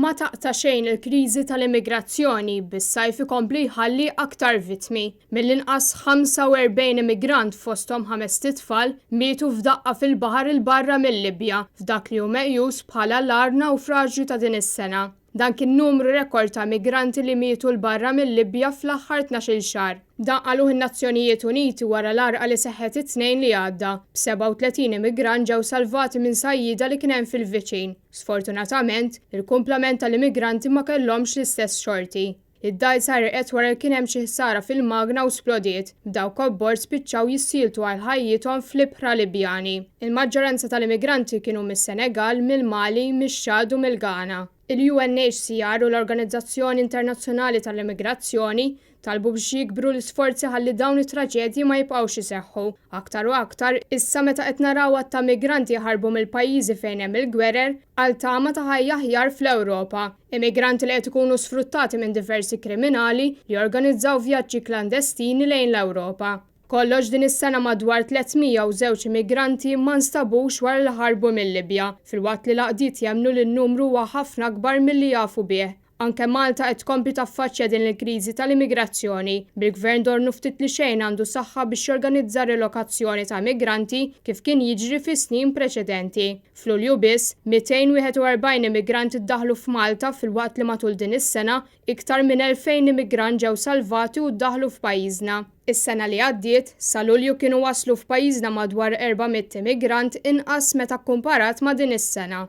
Ma taqta xejn il-kriżi tal-immigrazzjoni bis-sajf ikompli jħalli aktar vittmi. Mill-inqas 45 immigrant fosthom 5 tfal mietu f'daqqa fil-baħar il-barra mil-Libja f'dak li hu meqjus bħala l-ar nawfraġġju ta' din is-sena. Dan kien numru rekord ta' migranti li mietu l-barra mill-Libja fl-aħħar 12 xahar. Dan qaluh in-Nazzjonijiet Uniti wara l-għarqa li seħħet it-tnejn li għadda. b'37 immigrant ġew salvati minn sajjieda li kien hemm fil-viċin. Sfortunatament, il-kumplament tal-immigranti ma kellhomx l-istess xorti. Id-dajt sarqet wara kien hemm xi ħsara fil-magna u splodiet, b'dawk kobbor spiċċaw jissiltu għal ħajjithom fl-ibħra Libjani. Il-maġġoranza tal-immigranti kienu mis-Senegal, mill-Mali, mix-Ċad u mill-Ghana. Il-UNHCR u l-Organizzazzjoni Internazzjonali tal-Immigrazzjoni talbu biex jikbru l-isforzi ħalli dawn it-traġedji ma jibqgħux iseħħu. Aktar u aktar, issa meta qed naraw ta' migranti jaħarbu mill-pajjiżi fejn hemm il-gwerer għal tama ta' ħajja aħjar fl-Ewropa. Immigranti li qed ikunu sfruttati minn diversi kriminali li jorganizzaw vjaġġi klandestini lejn l-Ewropa. Kollox din is-sena madwar 302 immigranti ma nstabux wara li ħarbu mill-Libja, filwaqt li l-qdiet jemmnu li n-numru huwa ħafna akbar milli jafu bih. Anke Malta qed tkompli taffaċċja din il-kriżi tal-immigrazzjoni bil-gvern dornu ftit li xejn għandu saħħa biex jorganizza rilokazzjoni ta' migranti kif kien jiġri fi snin preċedenti. F'Lulju biss, 241 immigranti ddaħlu f'Malta filwaqt li matul din is-sena iktar minn 2000 immigrant ġew salvati u ddaħlu f'pajjiżna. Is-sena li għaddiet, sa Lulju kienu waslu f'pajjiżna madwar 400 immigrant inqas meta kkumparat ma' din is-sena.